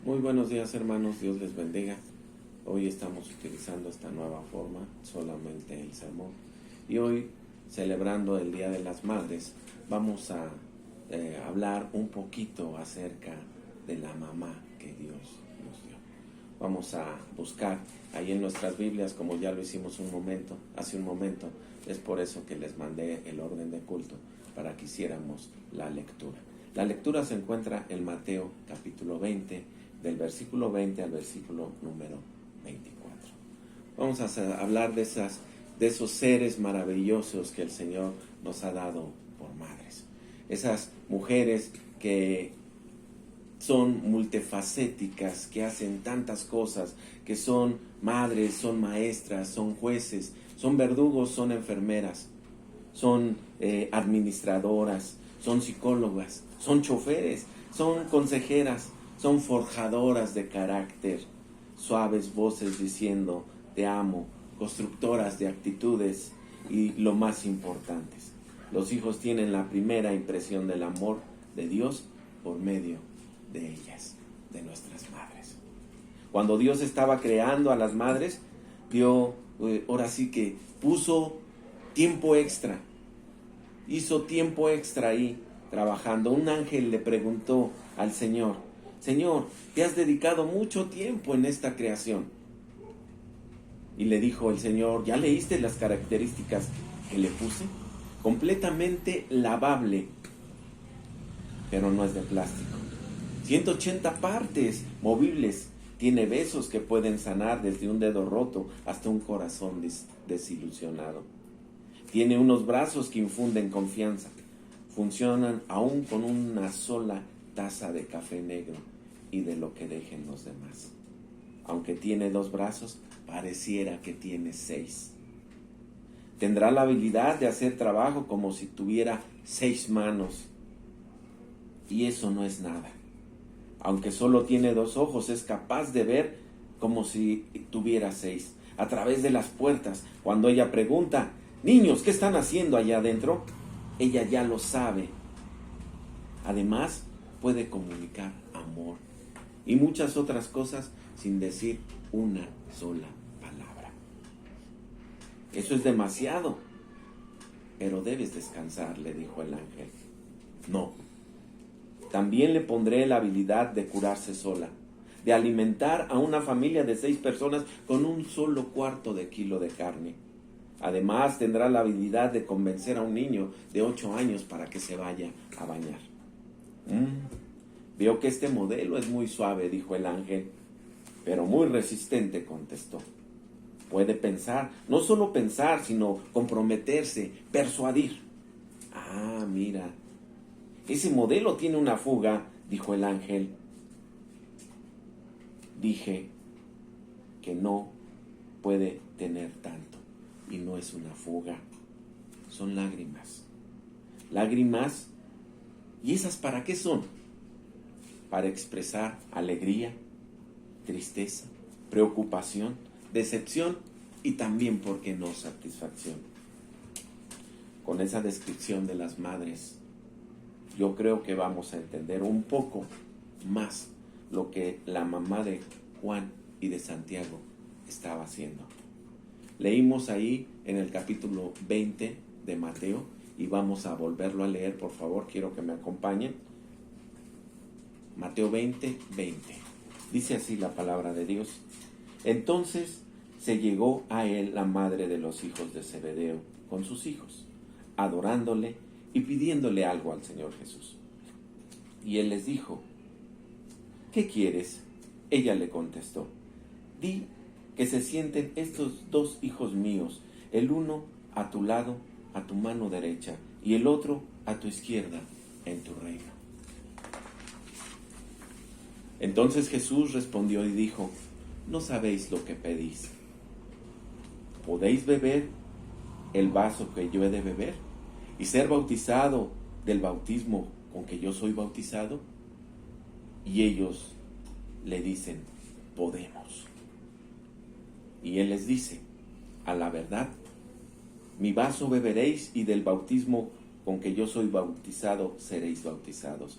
Muy buenos días, hermanos, Dios les bendiga. Hoy estamos utilizando esta nueva forma, solamente el sermón. Y hoy, celebrando el Día de las Madres, vamos a hablar un poquito acerca de la mamá que Dios nos dio. Vamos a buscar ahí en nuestras Biblias, como ya lo hicimos hace un momento. Es por eso que les mandé el orden de culto, para que hiciéramos la lectura. La lectura se encuentra en Mateo capítulo 20, del versículo 20 al versículo número 24. Vamos a hablar de esos seres maravillosos que el Señor nos ha dado por madres. Esas mujeres que son multifacéticas, que hacen tantas cosas, que son madres, son maestras, son jueces, son verdugos, son enfermeras, son administradoras, son psicólogas, son choferes, son consejeras, son forjadoras de carácter, suaves voces diciendo te amo, constructoras de actitudes y lo más importantes. Los hijos tienen la primera impresión del amor de Dios por medio de ellas, de nuestras madres. Cuando Dios estaba creando a las madres, ahora sí que puso tiempo extra, hizo tiempo extra ahí trabajando. Un ángel le preguntó al Señor: Señor, te has dedicado mucho tiempo en esta creación. Y le dijo el Señor: ¿ya leíste las características que le puse? Completamente lavable, pero no es de plástico. 180 partes movibles. Tiene besos que pueden sanar desde un dedo roto hasta un corazón desilusionado. Tiene unos brazos que infunden confianza. Funcionan aún con una sola taza de café negro y de lo que dejen los demás. Aunque tiene 2 brazos, pareciera que tiene 6. Tendrá la habilidad de hacer trabajo como si tuviera 6 manos. Y eso no es nada. Aunque solo tiene 2 ojos, es capaz de ver como si tuviera 6. A través de las puertas, cuando ella pregunta: niños, ¿qué están haciendo allá adentro?, ella ya lo sabe. Además, puede comunicar amor y muchas otras cosas sin decir una sola palabra. Eso es demasiado. Pero debes descansar, le dijo el ángel. No. También le pondré la habilidad de curarse sola, de alimentar a una familia de 6 personas con un solo cuarto de kilo de carne. Además, tendrá la habilidad de convencer a un niño de 8 años para que se vaya a bañar. Veo que este modelo es muy suave, dijo el ángel, pero muy resistente, contestó. Puede pensar, no solo pensar, sino comprometerse, persuadir. Ah, mira, ese modelo tiene una fuga, dijo el ángel. Dije que no puede tener tanto. Y no es una fuga, son lágrimas. Lágrimas, ¿y esas para qué son? Para expresar alegría, tristeza, preocupación, decepción y también, ¿por qué no, satisfacción? Con esa descripción de las madres, yo creo que vamos a entender un poco más lo que la mamá de Juan y de Santiago estaba haciendo. Leímos ahí en el capítulo 20 de Mateo y vamos a volverlo a leer, por favor, quiero que me acompañen. Mateo 20, 20. Dice así la palabra de Dios. Entonces se llegó a él la madre de los hijos de Zebedeo con sus hijos, adorándole y pidiéndole algo al Señor Jesús. Y él les dijo: ¿qué quieres? Ella le contestó: di que se sienten estos 2 hijos míos, el uno a tu lado, a tu mano derecha, y el otro a tu izquierda, en tu reino. Entonces Jesús respondió y dijo: no sabéis lo que pedís. ¿Podéis beber el vaso que yo he de beber y ser bautizado del bautismo con que yo soy bautizado? Y ellos le dicen: podemos. Y él les dice: a la verdad, mi vaso beberéis y del bautismo con que yo soy bautizado seréis bautizados.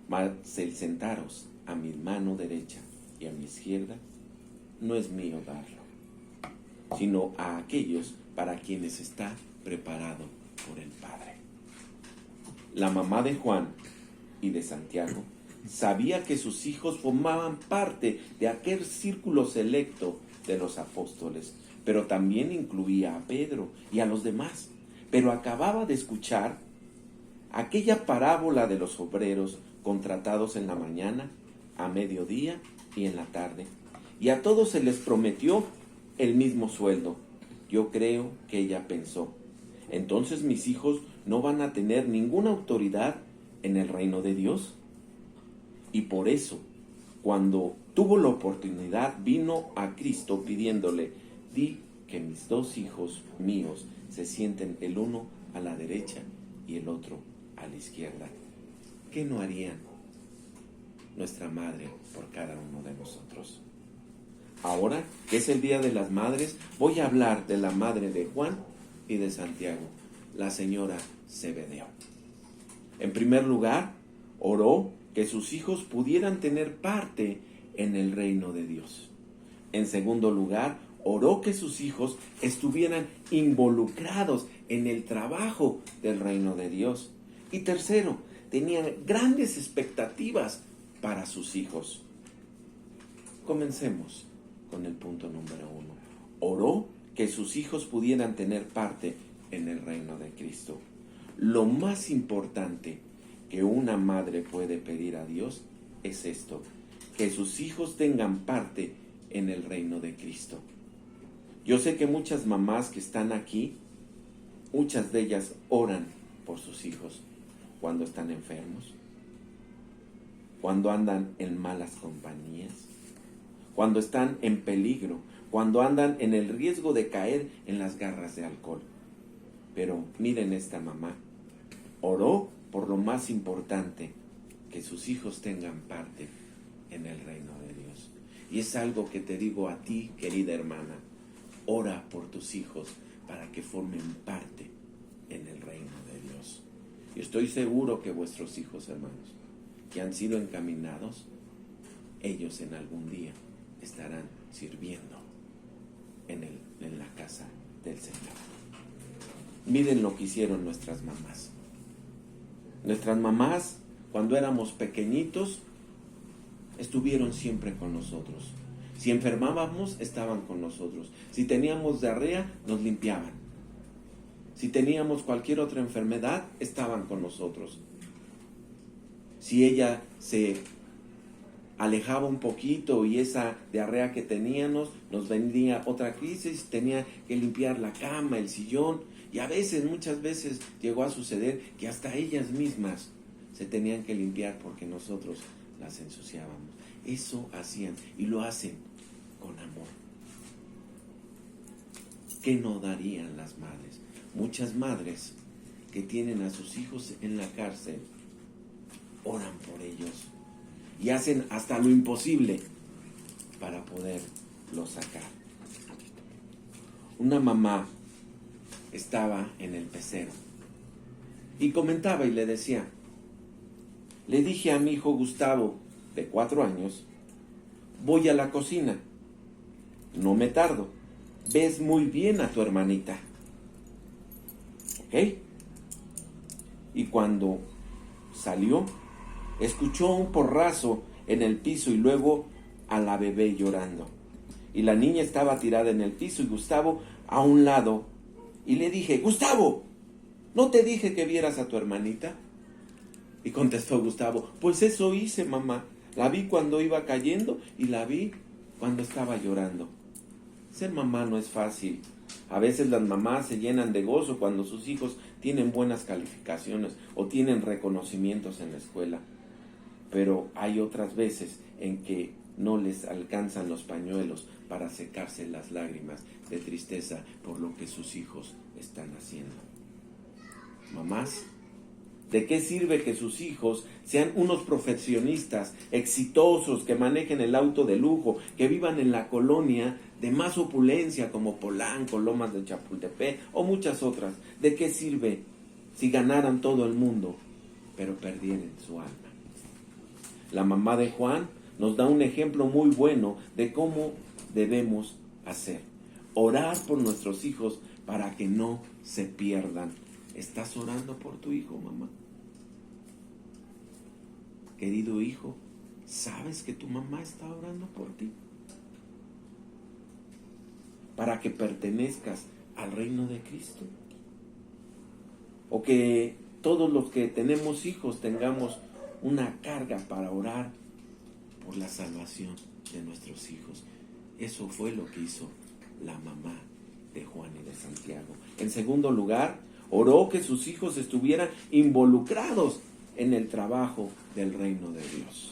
Mas el sentaros a mi mano derecha y a mi izquierda, no es mío darlo, sino a aquellos para quienes está preparado por el Padre. La mamá de Juan y de Santiago sabía que sus hijos formaban parte de aquel círculo selecto de los apóstoles, pero también incluía a Pedro y a los demás. Pero acababa de escuchar aquella parábola de los obreros contratados en la mañana, a mediodía y en la tarde. Y a todos se les prometió el mismo sueldo. Yo creo que ella pensó, entonces mis hijos no van a tener ninguna autoridad en el reino de Dios. Y por eso, cuando tuvo la oportunidad, vino a Cristo pidiéndole, di que mis 2 hijos míos se sienten el uno a la derecha y el otro a la izquierda. ¿Qué no harían nuestra madre por cada uno de nosotros? Ahora, que es el Día de las Madres, voy a hablar de la madre de Juan y de Santiago, la señora Zebedeo. En primer lugar, oró que sus hijos pudieran tener parte en el reino de Dios. En segundo lugar, oró que sus hijos estuvieran involucrados en el trabajo del reino de Dios. Y tercero, tenían grandes expectativas para sus hijos. Comencemos con el punto número 1. Oró que sus hijos pudieran tener parte en el reino de Cristo. Lo más importante que una madre puede pedir a Dios es esto, que sus hijos tengan parte en el reino de Cristo. Yo sé que muchas mamás que están aquí, muchas de ellas oran por sus hijos cuando están enfermos, cuando andan en malas compañías, cuando están en peligro, cuando andan en el riesgo de caer en las garras de alcohol. Pero miren esta mamá, oró por lo más importante, que sus hijos tengan parte en el reino de Dios. Y es algo que te digo a ti, querida hermana, ora por tus hijos para que formen parte en el reino de Dios. Y estoy seguro que vuestros hijos, hermanos, que han sido encaminados, ellos en algún día estarán sirviendo en la casa del Señor. Miren lo que hicieron nuestras mamás. Nuestras mamás, cuando éramos pequeñitos, estuvieron siempre con nosotros. Si enfermábamos, estaban con nosotros. Si teníamos diarrea, nos limpiaban. Si teníamos cualquier otra enfermedad, estaban con nosotros. Si ella se alejaba un poquito y esa diarrea que teníamos, nos venía otra crisis, tenía que limpiar la cama, el sillón, y a veces, muchas veces llegó a suceder que hasta ellas mismas se tenían que limpiar porque nosotros las ensuciábamos. Eso hacían y lo hacen con amor. ¿Qué no darían las madres? Muchas madres que tienen a sus hijos en la cárcel oran por ellos y hacen hasta lo imposible para poderlos sacar. Una mamá estaba en el pecero y comentaba y le decía, le dije a mi hijo Gustavo, de 4 años, voy a la cocina, no me tardo, ves muy bien a tu hermanita, ¿ok? Y cuando salió, escuchó un porrazo en el piso y luego a la bebé llorando. Y la niña estaba tirada en el piso y Gustavo a un lado. Y le dije, Gustavo, ¿no te dije que vieras a tu hermanita? Y contestó Gustavo, pues eso hice, mamá. La vi cuando iba cayendo y la vi cuando estaba llorando. Ser mamá no es fácil. A veces las mamás se llenan de gozo cuando sus hijos tienen buenas calificaciones o tienen reconocimientos en la escuela. Pero hay otras veces en que no les alcanzan los pañuelos para secarse las lágrimas de tristeza por lo que sus hijos están haciendo. Mamás, ¿de qué sirve que sus hijos sean unos profesionistas exitosos, que manejen el auto de lujo, que vivan en la colonia de más opulencia como Polanco, Lomas de Chapultepec o muchas otras? ¿De qué sirve si ganaran todo el mundo, pero perdieran su alma? La mamá de Juan nos da un ejemplo muy bueno de cómo debemos hacer. Orar por nuestros hijos para que no se pierdan. ¿Estás orando por tu hijo, mamá? Querido hijo, ¿sabes que tu mamá está orando por ti? Para que pertenezcas al reino de Cristo. O que todos los que tenemos hijos tengamos una carga para orar por la salvación de nuestros hijos. Eso fue lo que hizo la mamá de Juan y de Santiago. En segundo lugar, oró que sus hijos estuvieran involucrados en el trabajo del reino de Dios.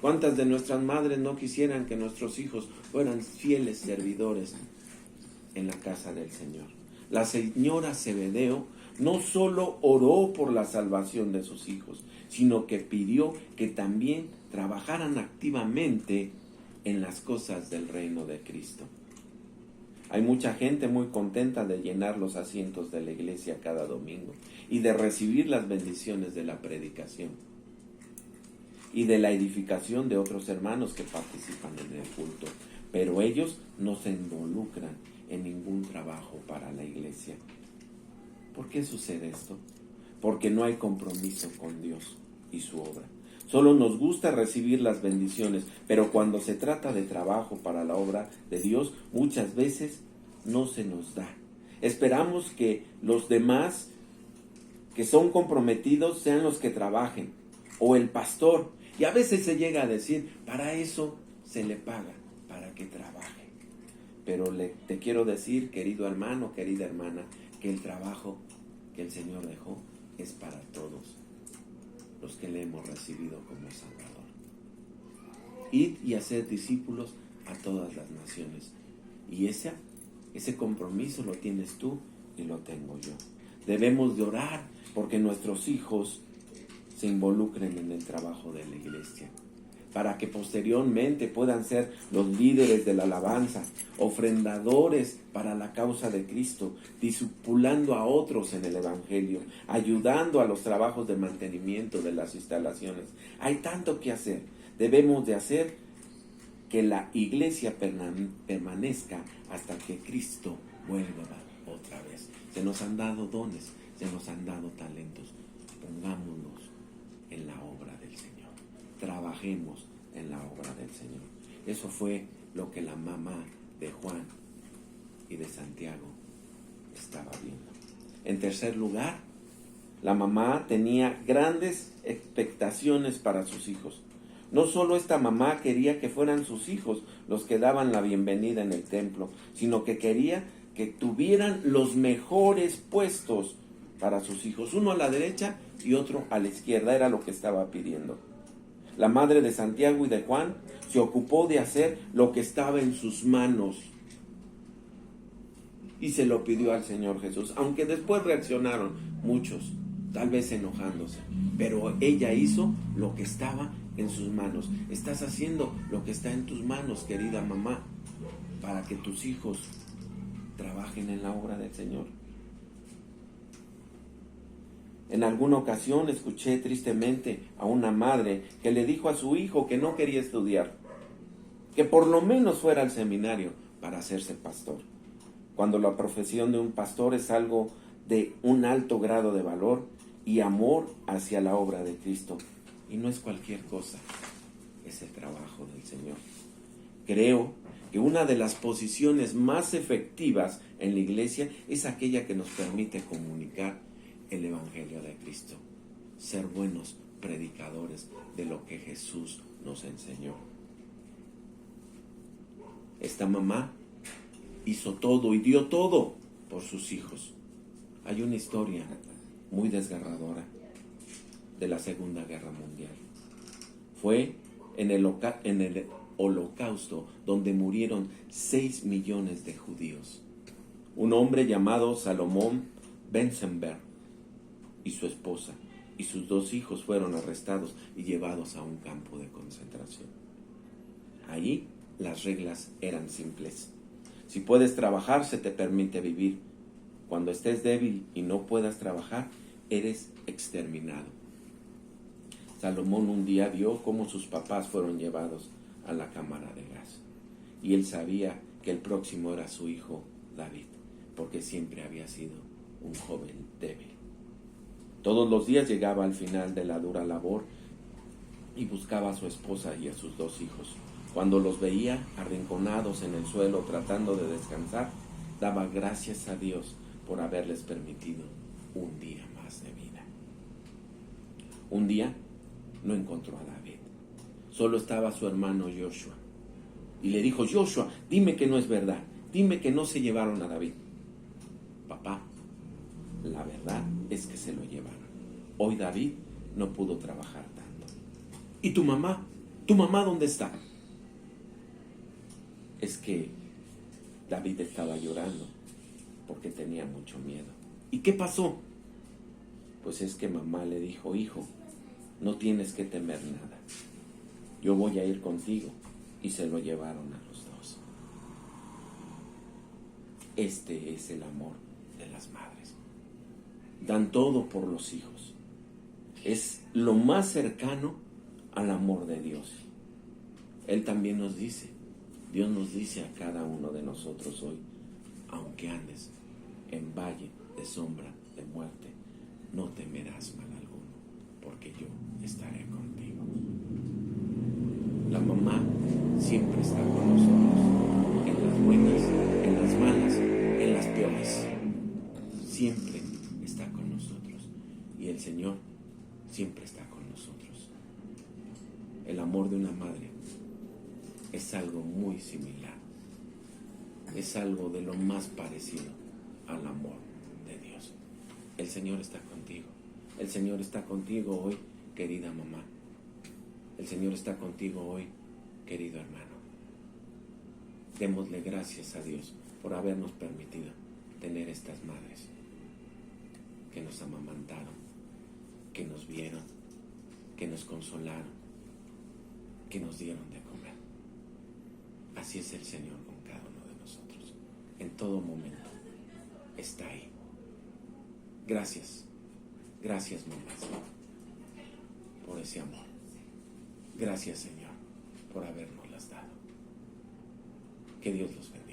¿Cuántas de nuestras madres no quisieran que nuestros hijos fueran fieles servidores en la casa del Señor? La señora Zebedeo no solo oró por la salvación de sus hijos, sino que pidió que también trabajaran activamente en las cosas del reino de Cristo. Hay mucha gente muy contenta de llenar los asientos de la iglesia cada domingo y de recibir las bendiciones de la predicación y de la edificación de otros hermanos que participan en el culto, pero ellos no se involucran en ningún trabajo para la iglesia. ¿Por qué sucede esto? Porque no hay compromiso con Dios y su obra. Solo nos gusta recibir las bendiciones, pero cuando se trata de trabajo para la obra de Dios, muchas veces no se nos da. Esperamos que los demás que son comprometidos sean los que trabajen, o el pastor, y a veces se llega a decir, para eso se le paga, para que trabaje. Pero te quiero decir, querido hermano, querida hermana, que el trabajo que el Señor dejó es para todos los que le hemos recibido como Salvador. Id y hacer discípulos a todas las naciones. Y ese compromiso lo tienes tú y lo tengo yo. Debemos de orar porque nuestros hijos se involucren en el trabajo de la iglesia, para que posteriormente puedan ser los líderes de la alabanza, ofrendadores para la causa de Cristo, discipulando a otros en el Evangelio, ayudando a los trabajos de mantenimiento de las instalaciones. Hay tanto que hacer. Debemos de hacer que la iglesia permanezca hasta que Cristo vuelva otra vez. Se nos han dado dones, se nos han dado talentos. Pongámonos en la obra del Señor. Trabajemos en la obra del Señor. Eso fue lo que la mamá de Juan y de Santiago estaba viendo. En tercer lugar, la mamá tenía grandes expectaciones para sus hijos. No solo esta mamá quería que fueran sus hijos los que daban la bienvenida en el templo, sino que quería que tuvieran los mejores puestos para sus hijos, uno a la derecha y otro a la izquierda, era lo que estaba pidiendo. La madre de Santiago y de Juan se ocupó de hacer lo que estaba en sus manos y se lo pidió al Señor Jesús, aunque después reaccionaron muchos, tal vez enojándose, pero ella hizo lo que estaba en sus manos. Estás haciendo lo que está en tus manos, querida mamá, para que tus hijos trabajen en la obra del Señor. En alguna ocasión escuché tristemente a una madre que le dijo a su hijo que no quería estudiar, que por lo menos fuera al seminario para hacerse pastor, cuando la profesión de un pastor es algo de un alto grado de valor y amor hacia la obra de Cristo, y no es cualquier cosa, es el trabajo del Señor. Creo que una de las posiciones más efectivas en la iglesia es aquella que nos permite comunicar el Evangelio de Cristo, ser buenos predicadores de lo que Jesús nos enseñó. Esta mamá hizo todo y dio todo por sus hijos. Hay una historia muy desgarradora de la Segunda Guerra Mundial. Fue en el Holocausto donde murieron 6 millones de judíos. Un hombre llamado Salomón Benzenberg y su esposa y sus 2 hijos fueron arrestados y llevados a un campo de concentración. Allí las reglas eran simples. Si puedes trabajar, se te permite vivir. Cuando estés débil y no puedas trabajar, eres exterminado. Salomón un día vio cómo sus papás fueron llevados a la cámara de gas. Y él sabía que el próximo era su hijo David, porque siempre había sido un joven débil. Todos los días llegaba al final de la dura labor y buscaba a su esposa y a sus 2 hijos. Cuando los veía arrinconados en el suelo tratando de descansar, daba gracias a Dios por haberles permitido un día más de vida. Un día no encontró a David. Solo estaba su hermano Joshua. Y le dijo: Joshua, dime que no es verdad. Dime que no se llevaron a David. Papá, la verdad es que se lo llevaron. Hoy David no pudo trabajar tanto. ¿Y tu mamá? ¿Tu mamá dónde está? Es que David estaba llorando porque tenía mucho miedo. ¿Y qué pasó? Pues es que mamá le dijo: hijo, no tienes que temer nada. Yo voy a ir contigo. Y se lo llevaron a los 2. Este es el amor de las madres. Dan todo por los hijos. Es lo más cercano al amor de Dios. Él también nos dice, Dios nos dice a cada uno de nosotros hoy: aunque andes en valle de sombra de muerte, no temerás mal alguno, porque yo estaré contigo. La mamá siempre está con nosotros, en las buenas, en las malas, en las peores. Siempre está con nosotros. Y el Señor siempre está con nosotros. El amor de una madre es algo muy similar. Es algo de lo más parecido al amor de Dios. El Señor está contigo. El Señor está contigo hoy, querida mamá. El Señor está contigo hoy, querido hermano. Démosle gracias a Dios por habernos permitido tener estas madres que nos amamantaron, que nos vieron, que nos consolaron, que nos dieron de comer. Así es el Señor con cada uno de nosotros. En todo momento está ahí. Gracias, gracias mamás por ese amor. Gracias, Señor, por habernoslas dado. Que Dios los bendiga.